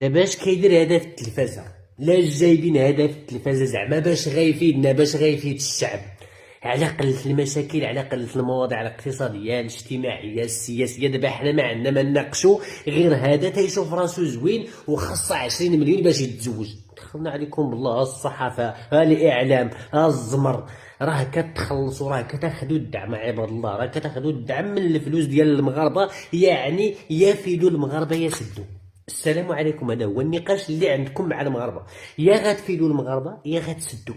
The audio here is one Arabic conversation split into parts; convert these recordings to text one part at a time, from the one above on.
دابا اش كيدير هذا في التلفازه؟ لا جايبين هذا في التلفازه زعما باش غيفيدنا، باش غيفيد الشعب على قلة المشاكل، على قلة المواضيع الاقتصادية الاجتماعية السياسية. دابا حنا ما عندنا ما نناقشو غير هذا تيشوف راسو زوين وخاصه 20 مليون باش يتزوج. دخلنا عليكم بالله، ها الصحافة، ها الإعلام، ها الزمر، راه كتخلصوا، راه كتاخذوا الدعم عباد الله، راه كتاخذوا الدعم من الفلوس ديال المغاربة، يعني يفيدوا المغاربة يسدوا. السلام عليكم، هذا هو النقاش اللي عندكم مع المغاربه، يا غتفيدوا المغاربه يا غتسدوا.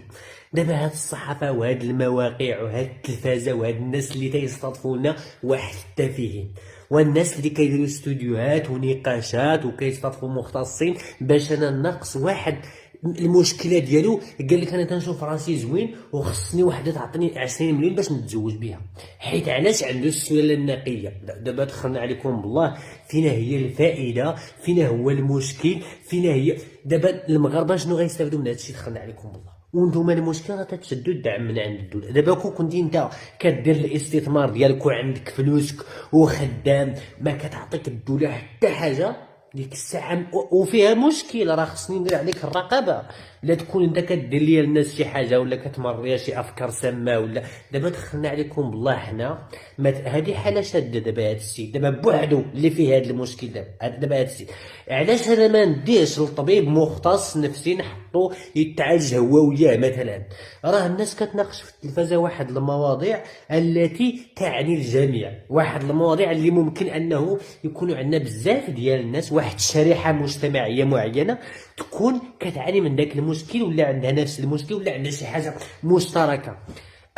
دابا هاد الصحافه وهاد المواقع وهاد التلفازه وهاد الناس اللي تيستضيفونا واحد التافهين، والناس اللي كيديروا استوديوهات ونقاشات وكيستضيفوا مختصين باش انا ناقص واحد المشكله ديالو. قال لك انا تنشوف راسي زوين وخصني وحده تعطيني 20 مليون باش نتزوج بها، حيت علاش عنده السلاله النقيه. دابا دخلنا عليكم بالله، فينا هي الفائده؟ فينا هو المشكل؟ فينا هي دابا المغاربه شنو غيستافدوا من هذا الشيء؟ دخلنا عليكم بالله، وانتم المشكله تتشدوا الدعم من عند الدوله. دابا كنتي انت كدير الاستثمار ديالك وعندك فلوسك وخدام، ما كتعطيك الدوله حتى حاجه ديك الساعه، وفيها مشكل. راه خصني ندير عليك الرقابه، لا تكون انت كدير ليا الناس شي حاجه ولا كتمر ليا شي افكار سامه ولا. دابا دخلنا عليكم بالله حنا هذه حاله شاده. دابا هذا السيد دابا بوحدو اللي فيه هذا المشكل. دابا هذا السيد علاش انا ما نديهش لطبيب مختص نفسي نحطو يتعالج هو وياه مثلا؟ راه الناس كتناقش في التلفازه واحد المواضيع التي تعني الجميع، واحد المواضيع اللي ممكن انه يكونوا عندنا بزاف ديال الناس، واحد الشريحه مجتمعيه معينه تكون كتعاني من ذاك المشكل ولا عندها نفس المشكل ولا عندها شي حاجه مشتركه.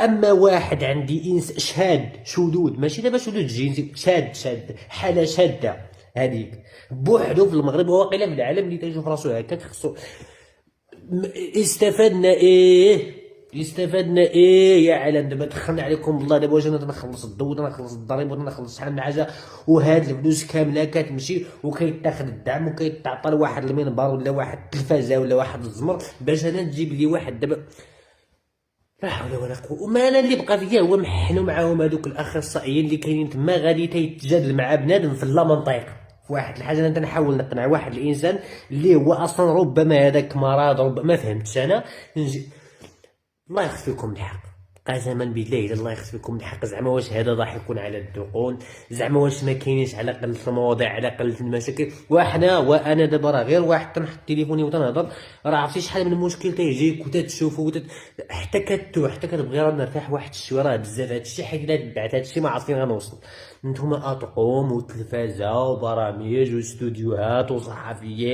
اما واحد عندي انس شهاد شذوذ، ماشي دابا شذوذ جنسي، شاد حاله شاده هذيك بوحدو في المغرب، وواقيلا في العالم اللي تيشوف راسو هكاك خصو. استفدنا ايه؟ استفدنا ايه يا عالم؟ دابا دخلنا عليكم بالله، دابا واش انا تنخلص الضو تنخلص الضريبه وتنخلص شحال من حاجه، وهاد الفلوس كامله كتمشي وكيتاخذ الدعم وكيتعطى لواحد المنبر ولا واحد التلفازه ولا واحد الزمر باش انا نجيب لي واحد. دابا لا حول ولا قوه. وما انا اللي بقى فيا هو محنو معاهم هذوك الاخصائيين اللي كاينين تما، غادي تيتجادل مع بنادم في لا منطق في واحد الحاجه. انا تنحاول نقنع واحد الانسان اللي هو اصلا ربما هذاك مرض، ربما ما فهمتش انا نجي. الله يخفيكم الحق، قسما بالله الا الله يخفيكم الحق. زعما واش هذا ضحك على الدقون؟ زعما واش ما كاينينش على قله المواضيع، على قله المشاكل؟ وانا دابا راه غير واحد تنحط تليفوني وتنهضر، راه عرفتي شحال من مشكل تيجيك وتتشوفو حتى حتى كتبغي راه نرتاح واحد الشويه. راه بزاف هادشي، حيت الا تبعت هادشي ما عرفت فين غنوصل. نتوما اطقم وتلفازه وبرامج واستوديوهات وصحفيين